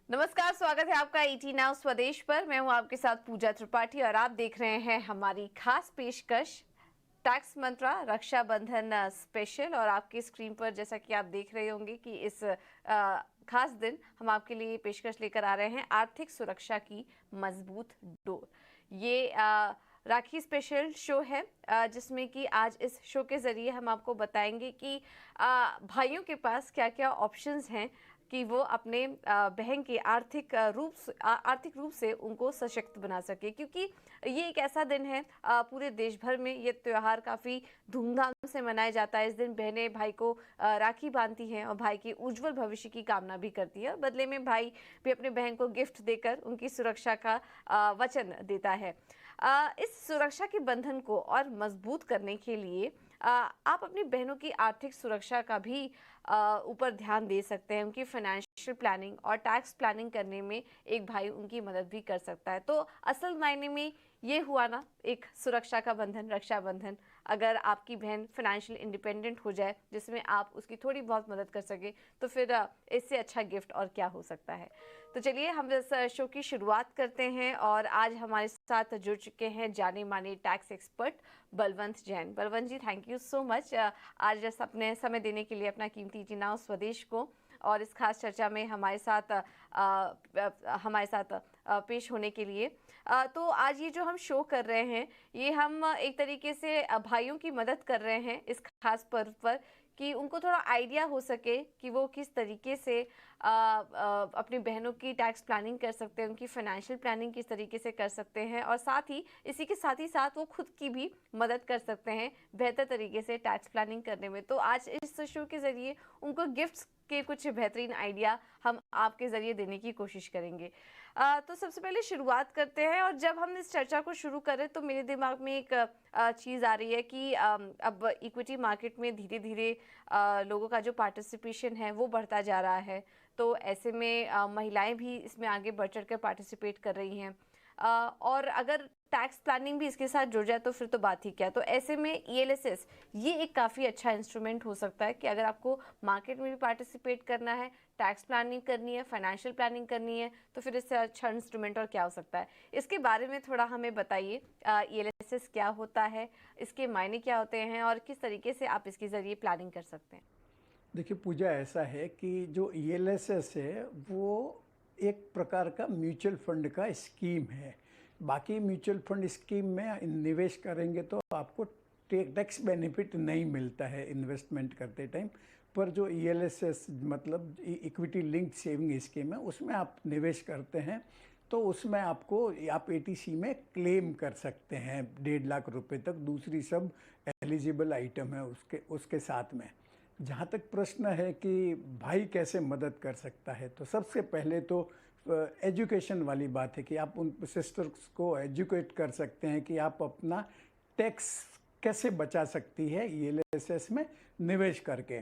नमस्कार, स्वागत है आपका ईटी नाउ स्वदेश पर। मैं हूं आपके साथ पूजा त्रिपाठी और आप देख रहे हैं हमारी खास पेशकश टैक्स मंत्रा रक्षाबंधन स्पेशल। और आपकी स्क्रीन पर जैसा कि आप देख रहे होंगे कि इस खास दिन हम आपके लिए पेशकश लेकर आ रहे हैं आर्थिक सुरक्षा की मजबूत डोर। ये राखी स्पेशल शो है जिसमें कि आज इस शो के ज़रिए हम आपको बताएंगे कि भाइयों के पास क्या क्या ऑप्शंस हैं कि वो अपने बहन के आर्थिक रूप से उनको सशक्त बना सके। क्योंकि ये एक ऐसा दिन है, पूरे देश भर में ये त्यौहार काफ़ी धूमधाम से मनाया जाता है। इस दिन बहनें भाई को राखी बांधती हैं और भाई के उज्जवल भविष्य की कामना भी करती है। बदले में भाई भी अपने बहन को गिफ्ट देकर उनकी सुरक्षा का वचन देता है। इस सुरक्षा के बंधन को और मजबूत करने के लिए आप अपनी बहनों की आर्थिक सुरक्षा का भी ऊपर ध्यान दे सकते हैं। उनकी फाइनेंशियल प्लानिंग और टैक्स प्लानिंग करने में एक भाई उनकी मदद भी कर सकता है। तो असल मायने में ये हुआ ना एक सुरक्षा का बंधन, रक्षाबंधन। अगर आपकी बहन फाइनेंशियल इंडिपेंडेंट हो जाए जिसमें आप उसकी थोड़ी बहुत मदद कर सके तो फिर इससे अच्छा गिफ्ट और क्या हो सकता है। तो चलिए हम इस शो की शुरुआत करते हैं और आज हमारे साथ जुड़ चुके हैं जाने माने tax expert Balwant Jain. Balwant ji, thank you so much आज अपने समय देने के लिए, अपना कीमती ईटी नाउ स्वदेश को और इस खास चर्चा में हमारे साथ पेश होने के लिए। तो आज ये जो हम शो कर रहे हैं ये हम एक तरीके से भाइयों की मदद कर रहे हैं इस खास पर्व पर, कि उनको थोड़ा आइडिया हो सके कि वो किस तरीके से अपनी बहनों की टैक्स प्लानिंग कर सकते हैं, उनकी फाइनेंशियल प्लानिंग किस तरीके से कर सकते हैं और साथ ही इसी के साथ वो खुद की भी मदद कर सकते हैं बेहतर तरीके से टैक्स प्लानिंग करने में। तो आज इस शो के ज़रिए उनको गिफ्ट्स के कुछ बेहतरीन आइडिया हम आपके ज़रिए देने की कोशिश करेंगे। तो सबसे पहले शुरुआत करते हैं और जब हम इस चर्चा को शुरू करें तो मेरे दिमाग में एक चीज़ आ रही है कि अब इक्विटी मार्केट में धीरे धीरे लोगों का जो पार्टिसिपेशन है वो बढ़ता जा रहा है। तो ऐसे में महिलाएं भी इसमें आगे बढ़ चढ़ कर पार्टिसिपेट कर रही हैं और अगर टैक्स प्लानिंग भी इसके साथ जुड़ जाए तो फिर तो बात ही क्या। तो ऐसे में ईएलएसएस ये एक काफ़ी अच्छा इंस्ट्रूमेंट हो सकता है कि अगर आपको मार्केट में भी पार्टिसिपेट करना है, टैक्स प्लानिंग करनी है, फाइनेंशियल प्लानिंग करनी है, तो फिर इससे अच्छा इंस्ट्रूमेंट और क्या हो सकता है। इसके बारे में थोड़ा हमें बताइए, ईएलएसएस क्या होता है, इसके मायने क्या होते हैं और किस तरीके से आप इसके ज़रिए प्लानिंग कर सकते हैं। देखिए पूजा, ऐसा है कि जो ईएलएसएस है वो एक प्रकार का म्यूचुअल फंड का स्कीम है। बाकी म्यूचुअल फंड स्कीम में निवेश करेंगे तो आपको टैक्स बेनिफिट नहीं मिलता है इन्वेस्टमेंट करते टाइम। पर जो ईएलएसएस मतलब इक्विटी लिंक्ड सेविंग स्कीम है उसमें आप निवेश करते हैं तो उसमें आप एटीसी में क्लेम कर सकते हैं 1.5 लाख रुपए तक। दूसरी सब एलिजिबल आइटम है उसके साथ में। जहाँ तक प्रश्न है कि भाई कैसे मदद कर सकता है, तो सबसे पहले तो एजुकेशन वाली बात है कि आप उन सिस्टर्स को एजुकेट कर सकते हैं कि आप अपना टैक्स कैसे बचा सकती है ईएलएसएस में निवेश करके।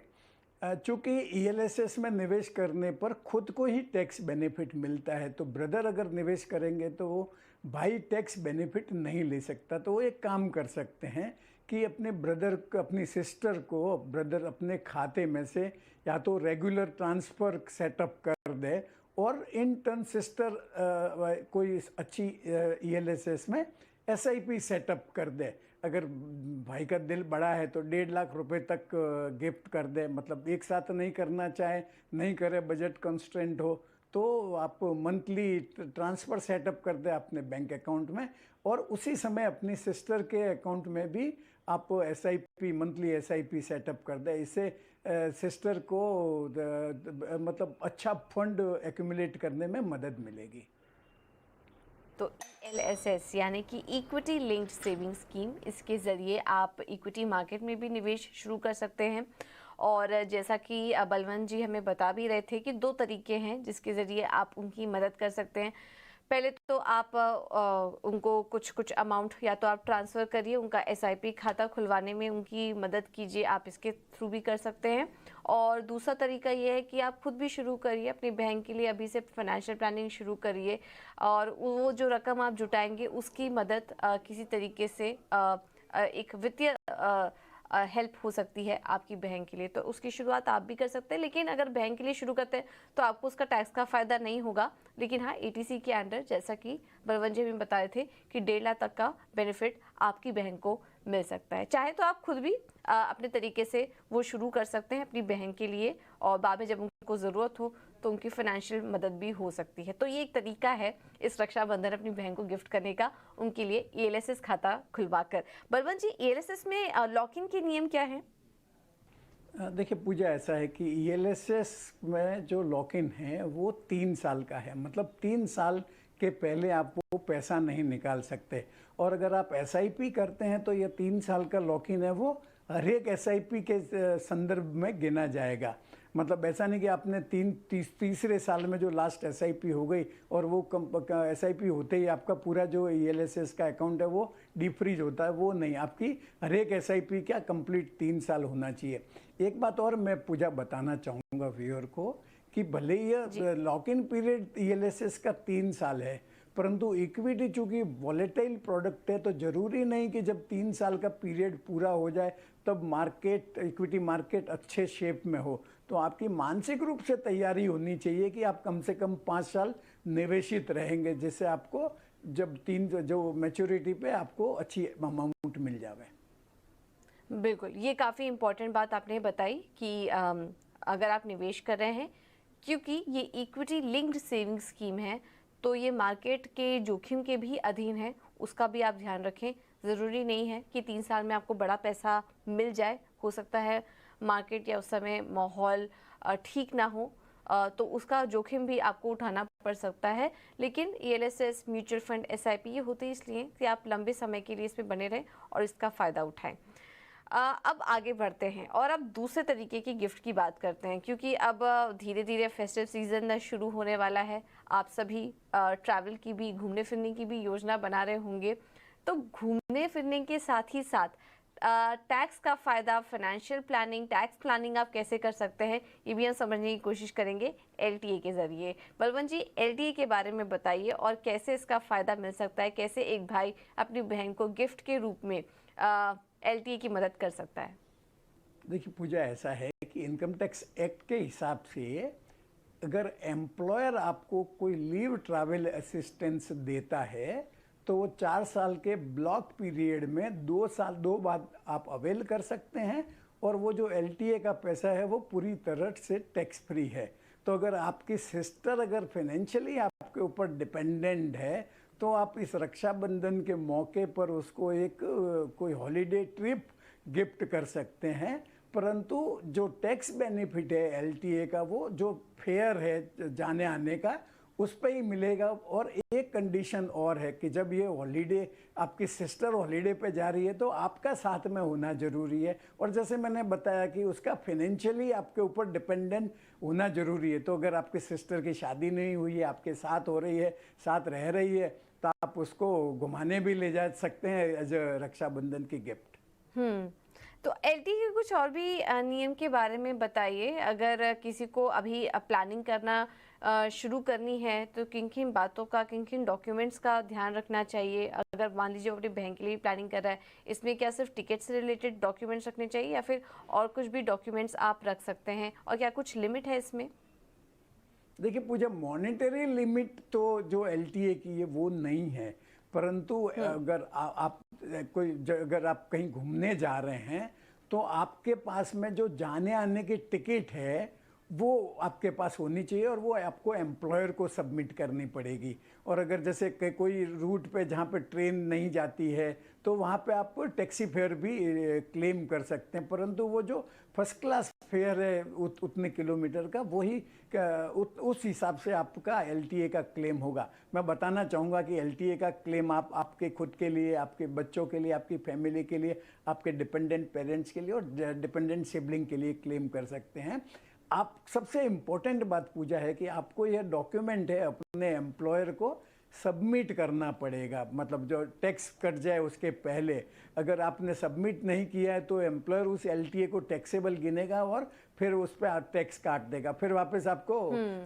चूँकि ईएलएसएस में निवेश करने पर खुद को ही टैक्स बेनिफिट मिलता है, तो ब्रदर अगर निवेश करेंगे तो वो भाई टैक्स बेनिफिट नहीं ले सकता। तो वो एक काम कर सकते हैं कि अपने ब्रदर को, अपनी सिस्टर को ब्रदर अपने खाते में से या तो रेगुलर ट्रांसफ़र सेटअप कर दे और इन टर्न सिस्टर कोई अच्छी ईएलएसएस में एसआईपी सेटअप कर दे। अगर भाई का दिल बड़ा है तो 1.5 लाख रुपए तक गिफ्ट कर दे, मतलब एक साथ नहीं करना चाहे, नहीं करे, बजट कंस्ट्रेंट हो तो आप मंथली ट्रांसफ़र सेटअप कर दे अपने बैंक अकाउंट में और उसी समय अपनी सिस्टर के अकाउंट में भी आप एसआईपी मंथली एसआईपी सेटअप कर दे। इससे सिस्टर को मतलब अच्छा फंड एक्यूमुलेट करने में मदद मिलेगी। तो ईएलएसएस यानी कि इक्विटी लिंक्ड सेविंग स्कीम, इसके ज़रिए आप इक्विटी मार्केट में भी निवेश शुरू कर सकते हैं। और जैसा कि बलवंत जी हमें बता भी रहे थे कि 2 तरीके हैं जिसके ज़रिए आप उनकी मदद कर सकते हैं। पहले तो आप उनको कुछ अमाउंट या तो आप ट्रांसफ़र करिए, उनका एसआईपी खाता खुलवाने में उनकी मदद कीजिए, आप इसके थ्रू भी कर सकते हैं। और दूसरा तरीका ये है कि आप खुद भी शुरू करिए, अपनी बहन के लिए अभी से फाइनेंशियल प्लानिंग शुरू करिए और वो जो रकम आप जुटाएंगे उसकी मदद किसी तरीके से एक वित्तीय हेल्प हो सकती है आपकी बहन के लिए, तो उसकी शुरुआत आप भी कर सकते हैं। लेकिन अगर बहन के लिए शुरू करते हैं तो आपको उसका टैक्स का फ़ायदा नहीं होगा। लेकिन हाँ, एटीसी के अंडर जैसा कि बलवंत जी भी बता रहे थे कि 1.5 लाख तक का बेनिफिट आपकी बहन को मिल सकता है। चाहे तो आप खुद भी अपने तरीके से वो शुरू कर सकते हैं अपनी बहन के लिए, और बाद में जब उनको ज़रूरत हो तो उनकी फाइनेंशियल मदद भी हो सकती है। तो ये एक तरीका है इस रक्षाबंधन अपनी बहन को गिफ्ट करने का, उनके लिए ईएलएसएस खाता खुलवाकर। बलवंत जी, ईएलएसएस में लॉक इन के नियम क्या हैं? देखिए पूजा, ऐसा है कि ईएलएसएस में जो लॉक इन है वो 3 साल का है। मतलब 3 साल के पहले आप वो पैसा नहीं निकाल सकते। और अगर आप एसआईपी करते हैं तो ये 3 साल का लॉक इन है वो हर एक एसआईपी के संदर्भ में गिना जाएगा। मतलब ऐसा नहीं कि आपने तीसरे साल में जो लास्ट एसआईपी हो गई और वो एसआईपी होते ही आपका पूरा जो ईएलएसएस का अकाउंट है वो डीफ्रीज होता है, वो नहीं। आपकी हर एक एसआईपी का कंप्लीट 3 साल होना चाहिए। एक बात और मैं पूजा बताना चाहूँगा व्यूअर को कि भले ये लॉक इन पीरियड ईएलएसएस का 3 साल है, परंतु इक्विटी चूंकि वॉलेटाइल प्रोडक्ट है तो जरूरी नहीं कि जब 3 साल का पीरियड पूरा हो जाए तब मार्केट, इक्विटी मार्केट अच्छे शेप में हो। तो आपकी मानसिक रूप से तैयारी होनी चाहिए कि आप कम से कम 5 साल निवेशित रहेंगे, जिससे आपको जब जो मैच्योरिटी पे आपको अच्छी अमाउंट मिल जावे। बिल्कुल, ये काफ़ी इम्पोर्टेंट बात आपने बताई कि अगर आप निवेश कर रहे हैं, क्योंकि ये इक्विटी लिंक्ड सेविंग स्कीम है, तो ये मार्केट के जोखिम के भी अधीन है, उसका भी आप ध्यान रखें। ज़रूरी नहीं है कि 3 साल में आपको बड़ा पैसा मिल जाए। हो सकता है मार्केट या उस समय माहौल ठीक ना हो, तो उसका जोखिम भी आपको उठाना पड़ सकता है। लेकिन ईएलएसएस, म्यूचुअल फंड, एसआईपी ये होते हैं इसलिए कि आप लंबे समय के लिए इसमें बने रहें और इसका फ़ायदा उठाएं। अब आगे बढ़ते हैं और अब दूसरे तरीके की गिफ्ट की बात करते हैं, क्योंकि अब धीरे धीरे फेस्टिव सीजन शुरू होने वाला है। आप सभी ट्रैवल की भी, घूमने फिरने की भी योजना बना रहे होंगे। तो घूमने फिरने के साथ ही साथ टैक्स का फ़ायदा, फाइनेंशियल प्लानिंग, टैक्स प्लानिंग आप कैसे कर सकते हैं, ये भी हम समझने की कोशिश करेंगे एलटीए के ज़रिए। बलवंत जी, एलटीए के बारे में बताइए और कैसे इसका फ़ायदा मिल सकता है, कैसे एक भाई अपनी बहन को गिफ्ट के रूप में एलटीए की मदद कर सकता है। देखिए पूजा, ऐसा है कि इनकम टैक्स एक्ट के हिसाब से अगर एम्प्लॉयर आपको कोई लीव ट्रैवल असिस्टेंस देता है तो वो 4 साल के ब्लॉक पीरियड में 2 बार आप अवेल कर सकते हैं, और वो जो एलटीए का पैसा है वो पूरी तरह से टैक्स फ्री है। तो अगर आपकी सिस्टर अगर फाइनेंशियली आपके ऊपर डिपेंडेंट है तो आप इस रक्षाबंधन के मौके पर उसको एक कोई हॉलीडे ट्रिप गिफ्ट कर सकते हैं। परंतु जो टैक्स बेनिफिट है एलटीए का, वो जो फेयर है जाने आने का, उस पर ही मिलेगा। और एक कंडीशन और है कि जब ये हॉलीडे, आपकी सिस्टर हॉलीडे पे जा रही है तो आपका साथ में होना ज़रूरी है। और जैसे मैंने बताया कि उसका फाइनेंशियली आपके ऊपर डिपेंडेंट होना ज़रूरी है। तो अगर आपकी सिस्टर की शादी नहीं हुई है, आपके साथ हो रही है, साथ रह रही है, तो आप उसको घुमाने भी ले जा सकते हैं एज अ रक्षाबंधन की गिफ्ट। तो एलटी के कुछ और भी नियम के बारे में बताइए। अगर किसी को अभी प्लानिंग करना शुरू करनी है तो किन किन बातों का, किन किन डॉक्यूमेंट्स का ध्यान रखना चाहिए? अगर मान लीजिए वो अपनी बहन के लिए प्लानिंग कर रहा है, इसमें क्या सिर्फ टिकट से रिलेटेड डॉक्यूमेंट्स रखने चाहिए या फिर और कुछ भी डॉक्यूमेंट्स आप रख सकते हैं, और क्या कुछ लिमिट है इसमें? देखिए पूजा, मॉनेटरी लिमिट तो जो एलटीए की है वो नहीं है, परंतु अगर आप अगर आप कहीं घूमने जा रहे हैं तो आपके पास में जो जाने आने की टिकट है वो आपके पास होनी चाहिए, और वो आपको एम्प्लॉयर को सबमिट करनी पड़ेगी। और अगर जैसे कोई रूट पे जहाँ पे ट्रेन नहीं जाती है तो वहाँ पे आप टैक्सी फेयर भी क्लेम कर सकते हैं, परंतु वो जो फर्स्ट क्लास फेयर है उतने किलोमीटर का, वही उस हिसाब से आपका एलटीए का क्लेम होगा। मैं बताना चाहूँगा कि एलटीए का क्लेम आप आपके खुद के लिए, आपके बच्चों के लिए, आपकी फैमिली के लिए, आपके डिपेंडेंट पेरेंट्स के लिए और डिपेंडेंट सिबलिंग के लिए क्लेम कर सकते हैं। आप सबसे इम्पोर्टेंट बात पूजा है कि आपको यह डॉक्यूमेंट है अपने एम्प्लॉयर को सबमिट करना पड़ेगा। मतलब जो टैक्स कट जाए उसके पहले अगर आपने सबमिट नहीं किया है तो एम्प्लॉयर उस एलटीए को टैक्सेबल गिनेगा और फिर उस पर टैक्स काट देगा। फिर वापस आपको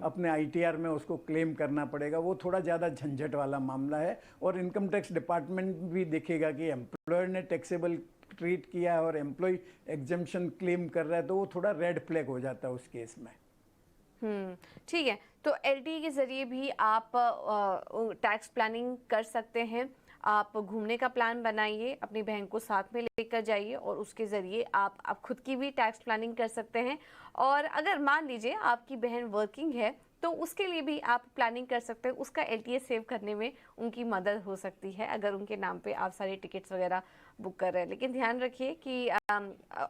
अपने आईटीआर में उसको क्लेम करना पड़ेगा। वो थोड़ा ज़्यादा झंझट वाला मामला है, और इनकम टैक्स डिपार्टमेंट भी देखेगा कि एम्प्लॉयर ने टैक्सेबल ट्रीट किया है और एम्प्लॉय एग्जम्पशन क्लेम कर रहा है तो वो थोड़ा रेड फ्लैग हो जाता है उस केस में। ठीक है। तो एलटीए के ज़रिए भी आप टैक्स प्लानिंग कर सकते हैं। आप घूमने का प्लान बनाइए, अपनी बहन को साथ में लेकर जाइए और उसके ज़रिए आप खुद की भी टैक्स प्लानिंग कर सकते हैं। और अगर मान लीजिए आपकी बहन वर्किंग है तो उसके लिए भी आप प्लानिंग कर सकते हैं, उसका एलटीए सेव करने में उनकी मदद हो सकती है अगर उनके नाम पे आप सारे टिकट्स वगैरह बुक कर रहे हैं। लेकिन ध्यान रखिए कि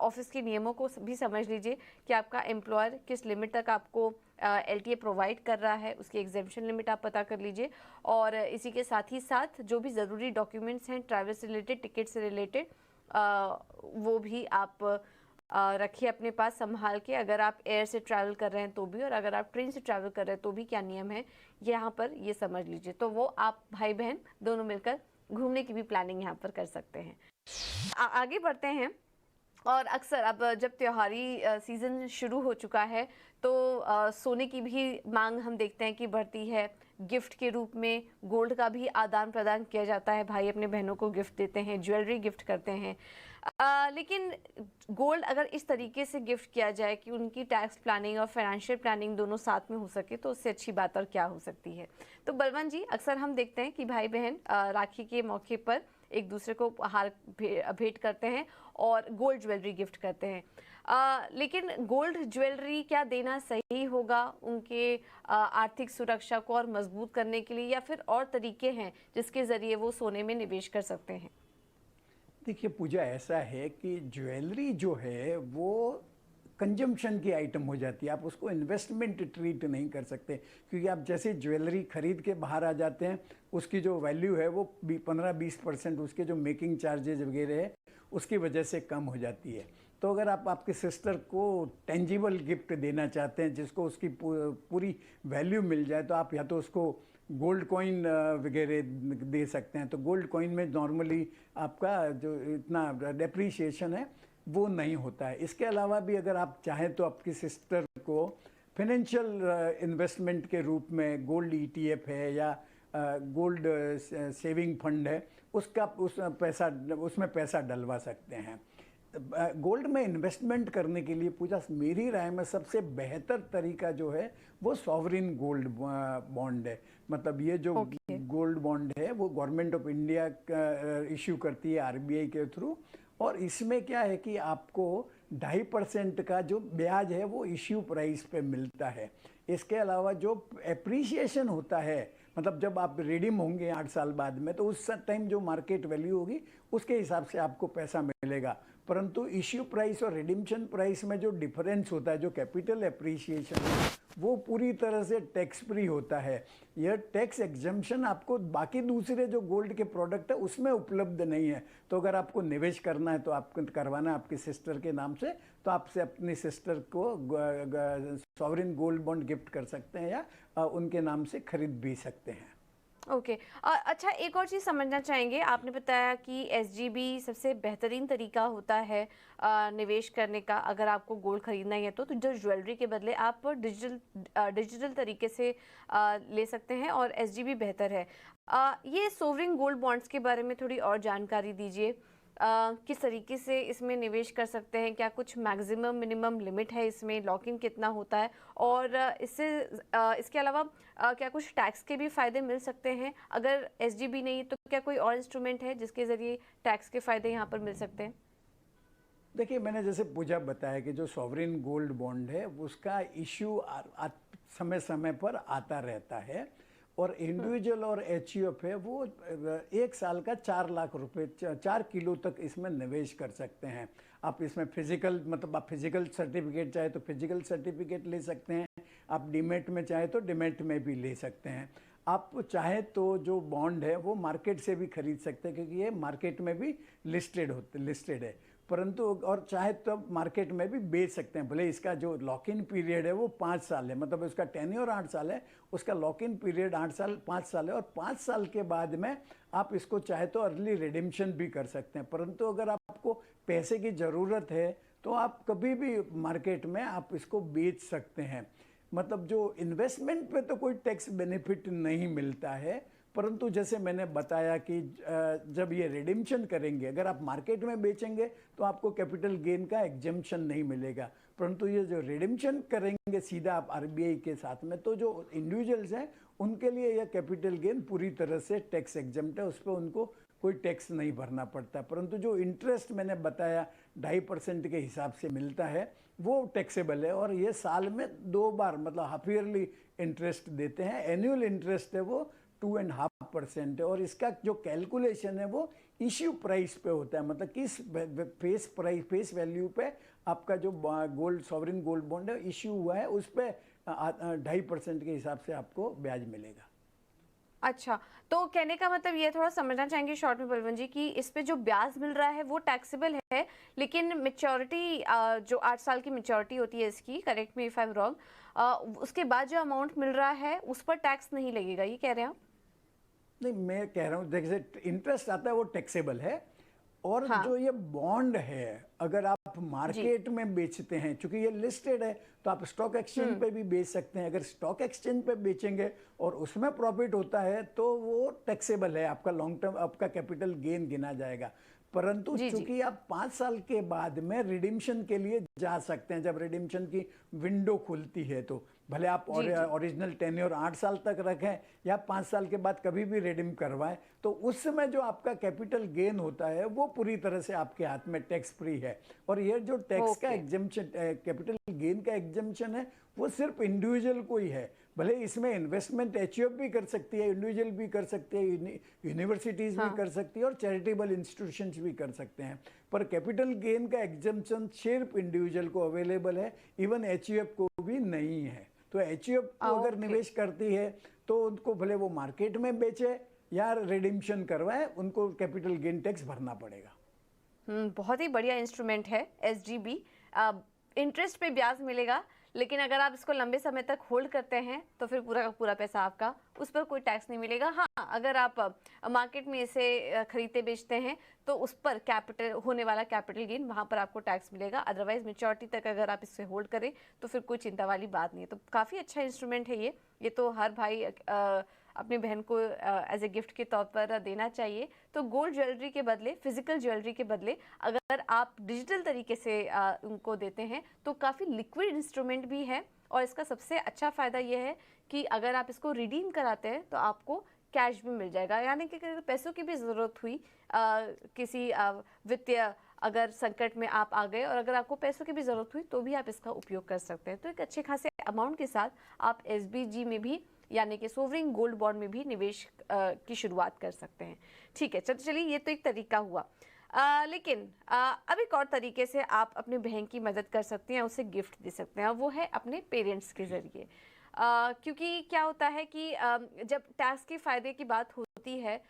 ऑफिस के नियमों को भी समझ लीजिए कि आपका एम्प्लॉयर किस लिमिट तक आपको एलटीए प्रोवाइड कर रहा है, उसकी एग्जेम्पशन लिमिट आप पता कर लीजिए। और इसी के साथ ही साथ जो भी ज़रूरी डॉक्यूमेंट्स हैं ट्रैवल से रिलेटेड, टिकट से रिलेटेड, वो भी आप रखिए अपने पास संभाल के। अगर आप एयर से ट्रैवल कर रहे हैं तो भी, और अगर आप ट्रेन से ट्रैवल कर रहे हैं तो भी क्या नियम है यहाँ पर ये समझ लीजिए। तो वो आप भाई बहन दोनों मिलकर घूमने की भी प्लानिंग यहाँ पर कर सकते हैं। आगे बढ़ते हैं। और अक्सर अब जब त्योहारी सीज़न शुरू हो चुका है तो सोने की भी मांग हम देखते हैं कि बढ़ती है। गिफ्ट के रूप में गोल्ड का भी आदान प्रदान किया जाता है, भाई अपने बहनों को गिफ्ट देते हैं, ज्वेलरी गिफ्ट करते हैं। लेकिन गोल्ड अगर इस तरीके से गिफ्ट किया जाए कि उनकी टैक्स प्लानिंग और फाइनेंशियल प्लानिंग दोनों साथ में हो सके तो उससे अच्छी बात और क्या हो सकती है। तो बलवंत जी, अक्सर हम देखते हैं कि भाई बहन राखी के मौके पर एक दूसरे को उपहार भेंट करते हैं और गोल्ड ज्वेलरी गिफ्ट करते हैं। लेकिन गोल्ड ज्वेलरी क्या देना सही होगा उनके आर्थिक सुरक्षा को और मजबूत करने के लिए, या फिर और तरीके हैं जिसके ज़रिए वो सोने में निवेश कर सकते हैं? देखिए पूजा, ऐसा है कि ज्वेलरी जो है वो कंजम्पशन की आइटम हो जाती है, आप उसको इन्वेस्टमेंट ट्रीट नहीं कर सकते, क्योंकि आप जैसे ज्वेलरी खरीद के बाहर आ जाते हैं उसकी जो वैल्यू है वो 15-20% उसके जो मेकिंग चार्जेज वगैरह है उसकी वजह से कम हो जाती है। तो अगर आप आपके सिस्टर को टेंजिबल गिफ्ट देना चाहते हैं जिसको उसकी पूरी वैल्यू मिल जाए, तो आप या तो उसको गोल्ड कॉइन वगैरह दे सकते हैं। तो गोल्ड कॉइन में नॉर्मली आपका जो इतना डेप्रीशिएशन है वो नहीं होता है। इसके अलावा भी अगर आप चाहें तो आपकी सिस्टर को फाइनेंशियल इन्वेस्टमेंट के रूप में गोल्ड ईटीएफ है या गोल्ड सेविंग फंड है, उसमें पैसा डलवा सकते हैं। गोल्ड में इन्वेस्टमेंट करने के लिए पूजा, मेरी राय में सबसे बेहतर तरीका जो है वो सॉवरिन गोल्ड बॉन्ड है। मतलब ये जो गोल्ड बॉन्ड है वो गवर्नमेंट ऑफ इंडिया इश्यू करती है आरबीआई के थ्रू, और इसमें क्या है कि आपको 2.5% का जो ब्याज है वो इश्यू प्राइस पे मिलता है। इसके अलावा जो एप्रिसिएशन होता है, मतलब जब आप रिडीम होंगे 8 साल बाद में, तो उस टाइम जो मार्केट वैल्यू होगी उसके हिसाब से आपको पैसा मिलेगा। परंतु इश्यू प्राइस और रिडीम्पशन प्राइस में जो डिफरेंस होता है, जो कैपिटल एप्रिसिएशन है, वो पूरी तरह से टैक्स फ्री होता है। यह टैक्स एग्जम्पशन आपको बाकी दूसरे जो गोल्ड के प्रोडक्ट है उसमें उपलब्ध नहीं है। तो अगर आपको निवेश करना है तो आपको करवाना है आपकी सिस्टर के नाम से, तो आपसे अपनी सिस्टर को सॉवरिन गोल्ड बॉन्ड गिफ्ट कर सकते हैं या उनके नाम से खरीद भी सकते हैं। ओके। अच्छा, एक और चीज़ समझना चाहेंगे। आपने बताया कि एसजीबी सबसे बेहतरीन तरीका होता है निवेश करने का अगर आपको गोल्ड खरीदना ही है तो जो ज्वेलरी के बदले आप डिजिटल तरीके से ले सकते हैं और एसजीबी बेहतर है। ये सोवरिन गोल्ड बॉन्ड्स के बारे में थोड़ी और जानकारी दीजिए। किस तरीके से इसमें निवेश कर सकते हैं? क्या कुछ मैक्सिमम मिनिमम लिमिट है इसमें? लॉक इन कितना होता है? और इसके अलावा क्या कुछ टैक्स के भी फ़ायदे मिल सकते हैं? अगर एसजीबी नहीं तो क्या कोई और इंस्ट्रूमेंट है जिसके ज़रिए टैक्स के फ़ायदे यहाँ पर मिल सकते हैं? देखिए, मैंने जैसे पूजा बताया कि जो सॉवरिन गोल्ड बॉन्ड है उसका इश्यू समय समय पर आता रहता है, और इंडिविजुअल और एचयूएफ है वो 1 साल का 4 लाख रुपए 4 किलो तक इसमें निवेश कर सकते हैं। आप इसमें फिजिकल, मतलब आप फिजिकल सर्टिफिकेट चाहे तो फिजिकल सर्टिफिकेट ले सकते हैं, आप डीमेट में चाहे तो डीमेट में भी ले सकते हैं। आप चाहे तो जो बॉन्ड है वो मार्केट से भी खरीद सकते हैं, क्योंकि ये मार्केट में भी लिस्टेड है। परंतु और चाहे तो मार्केट में भी बेच सकते हैं। भले इसका जो लॉक इन पीरियड है वो 5 साल है, मतलब उसका टेन्योर 8 साल है, उसका लॉक इन पीरियड 5 साल है, और 5 साल के बाद में आप इसको चाहे तो अर्ली रिडेम्पशन भी कर सकते हैं। परंतु अगर आपको पैसे की ज़रूरत है तो आप कभी भी मार्केट में आप इसको बेच सकते हैं। मतलब जो इन्वेस्टमेंट पे तो कोई टैक्स बेनिफिट नहीं मिलता है, परंतु जैसे मैंने बताया कि जब ये रिडिम्पशन करेंगे, अगर आप मार्केट में बेचेंगे तो आपको कैपिटल गेन का एग्जेम्पशन नहीं मिलेगा, परंतु ये जो रिडिम्पशन करेंगे सीधा आप आरबीआई के साथ में, तो जो इंडिविजुअल्स हैं उनके लिए यह कैपिटल गेन पूरी तरह से टैक्स एग्जेम्प्ट है, उस पर उनको कोई टैक्स नहीं भरना पड़ता। परंतु जो इंटरेस्ट मैंने बताया 2.5% के हिसाब से मिलता है वो टैक्सेबल है, और ये साल में 2 बार मतलब हाफ ईयरली इंटरेस्ट देते हैं। एनुअल इंटरेस्ट है वो 2.5% है, और इसका जो कैलकुलेशन है वो इश्यू प्राइस पे होता है, मतलब किस फेस वैल्यू पे आपका जो गोल्ड सॉवरिन गोल्ड बॉन्ड है इश्यू हुआ है, उस पर 2.5% के हिसाब से आपको ब्याज मिलेगा। अच्छा, तो कहने का मतलब ये थोड़ा समझना चाहेंगे शॉर्ट में बलवंत जी कि इस पे जो ब्याज मिल रहा है वो टैक्सेबल है, लेकिन मेच्योरिटी जो 8 साल की मेच्योरिटी होती है इसकी, correct me if I am wrong, उसके बाद जो अमाउंट मिल रहा है उस पर टैक्स नहीं लगेगा, ये कह रहे हैं आप? नहीं, मैं कह रहा हूँ जैसे इंटरेस्ट आता है वो टैक्सेबल है, और हाँ। जो ये बॉन्ड है अगर आप मार्केट में बेचते हैं, चूंकि ये लिस्टेड है तो आप स्टॉक एक्सचेंज पे भी बेच सकते हैं। अगर स्टॉक एक्सचेंज पे बेचेंगे और उसमें प्रॉफिट होता है तो वो टैक्सेबल है, आपका लॉन्ग टर्म आपका कैपिटल गेन गिना जाएगा। परंतु जी जी। चूंकि आप 5 साल के बाद में रिडिम्पशन के लिए जा सकते हैं, जब रिडिम्पशन की विंडो खुलती है, तो भले आप जी जी। ओरिजिनल टेन्योर 8 साल तक रखें या 5 साल के बाद कभी भी रिडीम करवाएं, तो उस समय जो आपका कैपिटल गेन होता है वो पूरी तरह से आपके हाथ में टैक्स फ्री है। और ये जो टैक्स का एग्जेम्पशन, कैपिटल गेन का एग्जेम्पशन है, वो सिर्फ इंडिविजुअल को ही है। भले इसमें इन्वेस्टमेंट एचयूएफ भी कर सकती है, इंडिविजुअल भी कर सकते हैं, यूनिवर्सिटीज भी कर सकती है, और चैरिटेबल इंस्टीट्यूशंस भी कर सकते हैं, पर कैपिटल गेन का एग्जेम्पशन सिर्फ इंडिविजुअल को अवेलेबल है, इवन एचयूएफ को भी नहीं है। तो एचयूएफ को अगर निवेश करती है तो उनको भले वो मार्केट में बेचे या रिडिम्पशन करवाए, उनको कैपिटल गेन टैक्स भरना पड़ेगा। बहुत ही बढ़िया इंस्ट्रूमेंट है एसजीबी। इंटरेस्ट पे ब्याज मिलेगा, लेकिन अगर आप इसको लंबे समय तक होल्ड करते हैं तो फिर पूरा का पूरा पैसा आपका, उस पर कोई टैक्स नहीं मिलेगा। हाँ, अगर आप मार्केट में इसे खरीदते बेचते हैं तो उस पर कैपिटल होने वाला कैपिटल गेन वहाँ पर आपको टैक्स मिलेगा। अदरवाइज मेच्योरिटी तक अगर आप इसे होल्ड करें तो फिर कोई चिंता वाली बात नहीं है। तो काफ़ी अच्छा इंस्ट्रूमेंट है ये तो हर भाई अपनी बहन को एज ए गिफ्ट के तौर पर देना चाहिए। तो गोल्ड ज्वेलरी के बदले, फिजिकल ज्वेलरी के बदले अगर आप डिजिटल तरीके से उनको देते हैं तो काफ़ी लिक्विड इंस्ट्रूमेंट भी है, और इसका सबसे अच्छा फ़ायदा ये है कि अगर आप इसको रिडीम कराते हैं तो आपको कैश भी मिल जाएगा। यानी कि अगर पैसों की भी ज़रूरत हुई, किसी वित्तीय अगर संकट में आप आ गए और अगर आपको पैसों की भी ज़रूरत हुई तो भी आप इसका उपयोग कर सकते हैं। तो एक अच्छे खासे अमाउंट के साथ आप एसबीजी में भी, यानी कि सोवरिन गोल्ड बॉन्ड में भी निवेश की शुरुआत कर सकते हैं। ठीक है, चलिए ये तो एक तरीका हुआ। लेकिन अब एक और तरीके से आप अपनी बहन की मदद कर सकते हैं, उसे गिफ्ट दे सकते हैं, वो है अपने पेरेंट्स के ज़रिए। क्योंकि क्या होता है कि जब टैक्स के फ़ायदे की बात होती है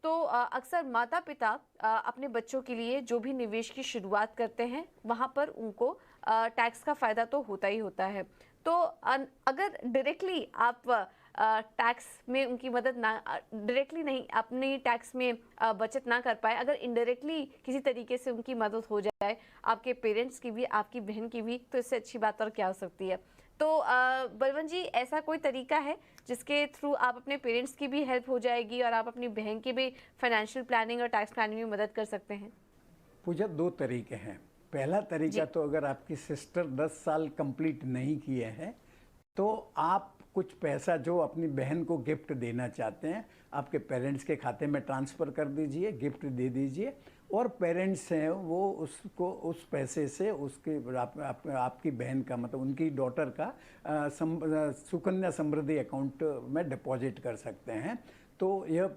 तो अक्सर माता पिता अपने बच्चों के लिए जो भी निवेश की शुरुआत करते हैं वहाँ पर उनको टैक्स का फ़ायदा तो होता ही होता है। तो अगर डायरेक्टली आप टैक्स में उनकी मदद ना, डायरेक्टली नहीं, अपनी टैक्स में बचत ना कर पाए, अगर इनडायरेक्टली किसी तरीके से उनकी मदद हो जाए, आपके पेरेंट्स की भी, आपकी बहन की भी, तो इससे अच्छी बात और क्या हो सकती है। तो बलवंत जी, ऐसा कोई तरीका है जिसके थ्रू आप अपने पेरेंट्स की भी हेल्प हो जाएगी और आप अपनी बहन की भी फाइनेंशियल प्लानिंग और टैक्स प्लानिंग में मदद कर सकते हैं? पूजा 2 तरीके हैं। पहला तरीका तो अगर आपकी सिस्टर 10 साल कंप्लीट नहीं किए हैं तो आप कुछ पैसा जो अपनी बहन को गिफ्ट देना चाहते हैं आपके पेरेंट्स के खाते में ट्रांसफ़र कर दीजिए, गिफ्ट दे दीजिए, और पेरेंट्स हैं वो उसको उस पैसे से उसके आपकी बहन का मतलब उनकी डॉटर का सुकन्या समृद्धि अकाउंट में डिपॉजिट कर सकते हैं। तो यह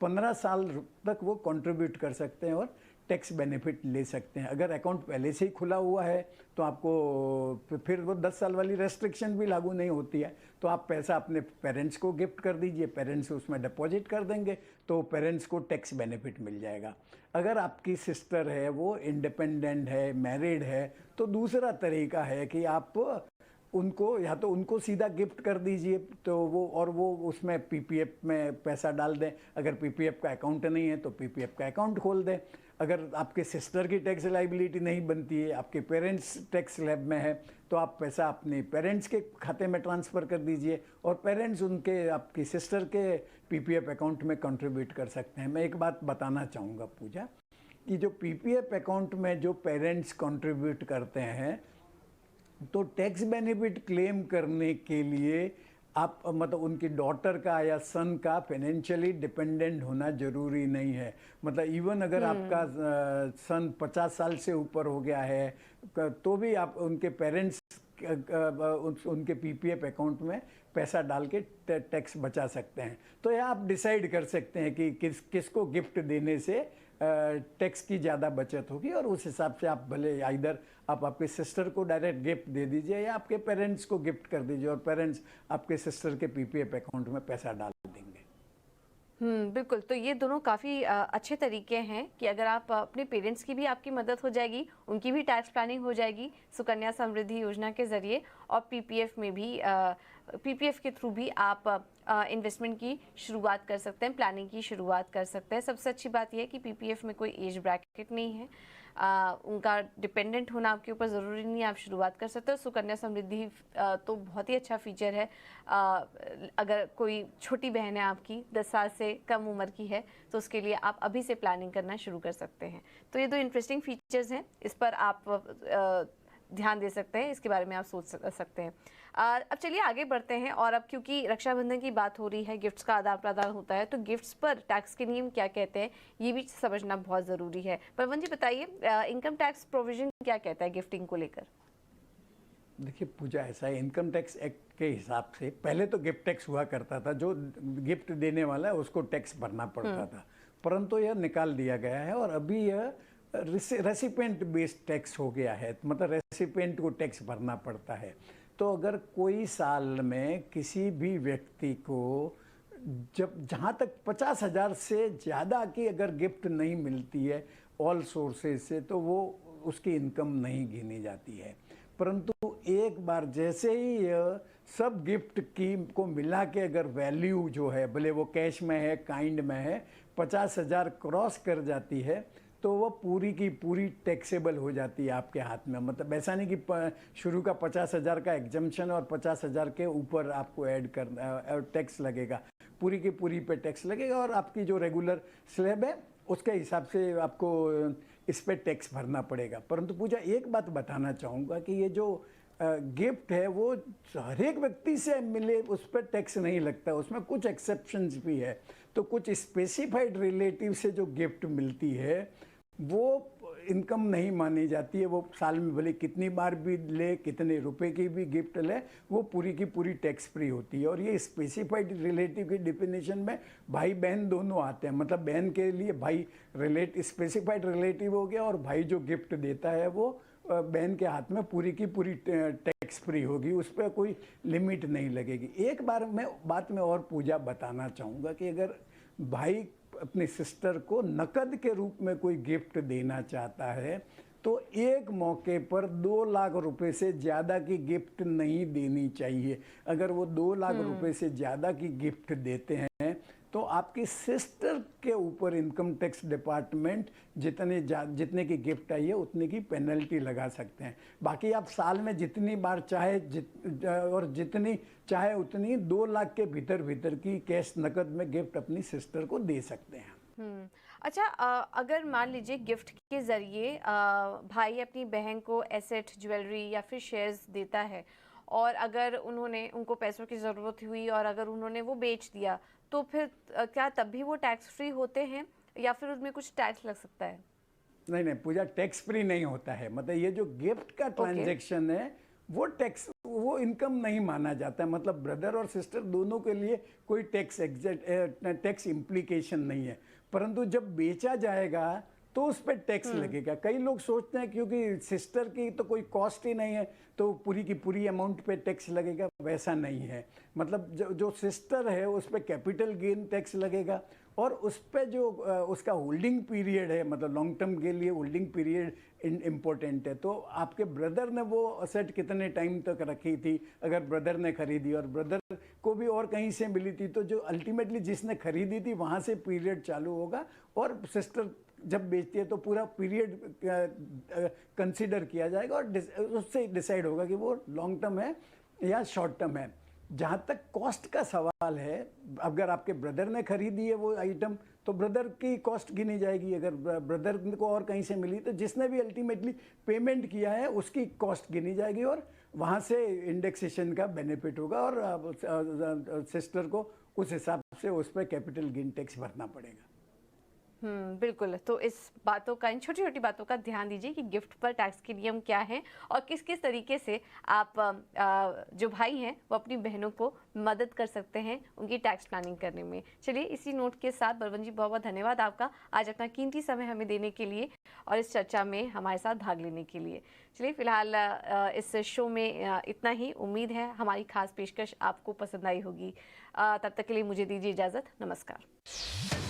15 साल तक वो कंट्रीब्यूट कर सकते हैं और टैक्स बेनिफिट ले सकते हैं। अगर अकाउंट पहले से ही खुला हुआ है तो आपको फिर वो 10 साल वाली रेस्ट्रिक्शन भी लागू नहीं होती है। तो आप पैसा अपने पेरेंट्स को गिफ्ट कर दीजिए, पेरेंट्स उसमें डिपॉजिट कर देंगे तो पेरेंट्स को टैक्स बेनिफिट मिल जाएगा। अगर आपकी सिस्टर है वो इंडिपेंडेंट है, मैरिड है, तो दूसरा तरीका है कि आप उनको या तो उनको सीधा गिफ्ट कर दीजिए, तो वो उसमें पीपीएफ में पैसा डाल दें। अगर पीपीएफ का अकाउंट नहीं है तो पीपीएफ का अकाउंट खोल दें। अगर आपके सिस्टर की टैक्स लाइबिलिटी नहीं बनती है, आपके पेरेंट्स टैक्स स्लैब में है, तो आप पैसा अपने पेरेंट्स के खाते में ट्रांसफ़र कर दीजिए और पेरेंट्स उनके आपकी सिस्टर के पीपीएफ अकाउंट में कंट्रीब्यूट कर सकते हैं। मैं एक बात बताना चाहूँगा पूजा, कि जो पीपीएफ अकाउंट में जो पेरेंट्स कंट्रीब्यूट करते हैं, तो टैक्स बेनिफिट क्लेम करने के लिए आप मतलब उनकी डॉटर का या सन का फाइनेंशियली डिपेंडेंट होना जरूरी नहीं है। मतलब इवन अगर आपका सन 50 साल से ऊपर हो गया है तो भी आप उनके पेरेंट्स उनके पीपीएफ अकाउंट में पैसा डाल के टैक्स बचा सकते हैं। तो यह आप डिसाइड कर सकते हैं कि किसको गिफ्ट देने से टैक्स की ज़्यादा बचत होगी, और उस हिसाब से आप भले आइदर आप आपके सिस्टर को डायरेक्ट गिफ्ट दे दीजिए या आपके पेरेंट्स को गिफ्ट कर दीजिए और पेरेंट्स आपके सिस्टर के पीपीएफ अकाउंट में पैसा डाल देंगे। बिल्कुल। तो ये दोनों काफ़ी अच्छे तरीके हैं कि अगर आप अपने पेरेंट्स की भी आपकी मदद हो जाएगी, उनकी भी टैक्स प्लानिंग हो जाएगी सुकन्या समृद्धि योजना के ज़रिए, और पीपीएफ में भी पीपीएफ के थ्रू भी आप इन्वेस्टमेंट की शुरुआत कर सकते हैं, प्लानिंग की शुरुआत कर सकते हैं। सबसे अच्छी बात यह है कि पीपीएफ में कोई एज ब्रैकेट नहीं है, उनका डिपेंडेंट होना आपके ऊपर ज़रूरी नहीं है, आप शुरुआत कर सकते हो। सुकन्या समृद्धि तो बहुत ही अच्छा फीचर है। अगर कोई छोटी बहन है आपकी 10 साल से कम उम्र की है तो उसके लिए आप अभी से प्लानिंग करना शुरू कर सकते हैं। तो ये दो इंटरेस्टिंग फीचर्स हैं, इस पर आप ध्यान दे सकते हैं, इसके बारे में आप सोच सकते हैं। अब चलिए आगे बढ़ते हैं, और अब क्योंकि रक्षाबंधन की बात हो रही है, गिफ्ट्स का आदान प्रदान होता है, तो गिफ्ट्स पर टैक्स के नियम क्या कहते हैं ये भी समझना बहुत ज़रूरी है। परवन जी बताइए, इनकम टैक्स प्रोविजन क्या कहता है गिफ्टिंग को लेकर? देखिए पूजा, ऐसा है, इनकम टैक्स एक्ट के हिसाब से पहले तो गिफ्ट टैक्स हुआ करता था, जो गिफ्ट देने वाला है उसको टैक्स भरना पड़ता था, परंतु यह निकाल दिया गया है और अभी यह रेसिपेंट बेस्ड टैक्स हो गया है। मतलब रेसिपेंट को टैक्स भरना पड़ता है। तो अगर कोई साल में किसी भी व्यक्ति को जहाँ तक 50,000 से ज़्यादा की अगर गिफ्ट नहीं मिलती है ऑल सोर्सेज से, तो वो उसकी इनकम नहीं गिनी जाती है। परंतु एक बार जैसे ही यह सब गिफ्ट की को मिला के अगर वैल्यू जो है, भले वो कैश में है, काइंड में है, 50,000 क्रॉस कर जाती है, तो वो पूरी की पूरी टैक्सेबल हो जाती है आपके हाथ में। मतलब ऐसा नहीं कि शुरू का 50,000 का एग्जम्पशन और 50,000 के ऊपर आपको ऐड करना टैक्स लगेगा, पूरी की पूरी पे टैक्स लगेगा और आपकी जो रेगुलर स्लैब है उसके हिसाब से आपको इस पे टैक्स भरना पड़ेगा। परंतु पूजा, एक बात बताना चाहूँगा कि ये जो गिफ्ट है वो हर एक व्यक्ति से मिले उस पर टैक्स नहीं लगता, उसमें कुछ एक्सेप्शंस भी है। तो कुछ स्पेसिफाइड रिलेटिव से जो गिफ्ट मिलती है वो इनकम नहीं मानी जाती है। वो साल में भले कितनी बार भी ले, कितने रुपए की भी गिफ्ट ले, वो पूरी की पूरी टैक्स फ्री होती है। और ये स्पेसिफाइड रिलेटिव की डिफिनेशन में भाई बहन दोनों आते हैं। मतलब बहन के लिए भाई स्पेसिफाइड रिलेटिव हो गया, और भाई जो गिफ्ट देता है वो बहन के हाथ में पूरी की पूरी टैक्स फ्री होगी, उस पर कोई लिमिट नहीं लगेगी। एक बार बात में और पूजा बताना चाहूँगा कि अगर भाई अपनी सिस्टर को नकद के रूप में कोई गिफ्ट देना चाहता है तो एक मौके पर 2 लाख रुपए से ज़्यादा की गिफ्ट नहीं देनी चाहिए। अगर वो 2 लाख रुपए से ज़्यादा की गिफ्ट देते हैं तो आपकी सिस्टर के ऊपर इनकम टैक्स डिपार्टमेंट जितने की गिफ्ट आई है उतने की पेनल्टी लगा सकते हैं। बाकी आप साल में जितनी बार चाहे और जितनी चाहे उतनी 2 लाख के भीतर की कैश नकद में गिफ्ट अपनी सिस्टर को दे सकते हैं। अच्छा, अगर मान लीजिए गिफ्ट के ज़रिए भाई अपनी बहन को एसेट, ज्वेलरी या फिर शेयर्स देता है, और अगर उनको पैसों की ज़रूरत हुई और अगर उन्होंने वो बेच दिया, तो फिर क्या तब भी वो टैक्स फ्री होते हैं या फिर उसमें कुछ टैक्स लग सकता है? नहीं पूजा, टैक्स फ्री नहीं होता है। मतलब ये जो गिफ्ट का ट्रांजैक्शन है वो टैक्स, वो इनकम नहीं माना जाता है। मतलब ब्रदर और सिस्टर दोनों के लिए कोई टैक्स इम्प्लीकेशन नहीं है। परंतु जब बेचा जाएगा तो उस पर टैक्स लगेगा। कई लोग सोचते हैं क्योंकि सिस्टर की तो कोई कॉस्ट ही नहीं है तो पूरी की पूरी अमाउंट पे टैक्स लगेगा, वैसा नहीं है। मतलब जो सिस्टर है उस पर कैपिटल गेन टैक्स लगेगा, और उस पे जो उसका होल्डिंग पीरियड है, मतलब लॉन्ग टर्म के लिए होल्डिंग पीरियड इम्पोर्टेंट है। तो आपके ब्रदर ने वो असेट कितने टाइम तक रखी थी, अगर ब्रदर ने खरीदी और ब्रदर को भी और कहीं से मिली थी, तो जो अल्टीमेटली जिसने खरीदी थी वहाँ से पीरियड चालू होगा, और सिस्टर जब बेचती है तो पूरा पीरियड कंसिडर किया जाएगा और उससे डिसाइड होगा कि वो लॉन्ग टर्म है या शॉर्ट टर्म है। जहाँ तक कॉस्ट का सवाल है, अगर आपके ब्रदर ने खरीदी है वो आइटम, तो ब्रदर की कॉस्ट गिनी जाएगी। अगर ब्रदर को और कहीं से मिली तो जिसने भी अल्टीमेटली पेमेंट किया है उसकी कॉस्ट गिनी जाएगी, और वहाँ से इंडेक्सेशन का बेनिफिट होगा, और सिस्टर को उस हिसाब से उस पर कैपिटल गेन टैक्स भरना पड़ेगा। बिल्कुल। तो इस बातों का, इन छोटी छोटी बातों का ध्यान दीजिए कि गिफ्ट पर टैक्स के नियम क्या हैं और किस किस तरीके से आप जो भाई हैं वो अपनी बहनों को मदद कर सकते हैं उनकी टैक्स प्लानिंग करने में। चलिए, इसी नोट के साथ बलवंत जी, बहुत बहुत धन्यवाद आपका आज अपना कीमती समय हमें देने के लिए और इस चर्चा में हमारे साथ भाग लेने के लिए। चलिए, फिलहाल इस शो में इतना ही। उम्मीद है हमारी खास पेशकश आपको पसंद आई होगी। तब तक के लिए मुझे दीजिए इजाज़त। नमस्कार।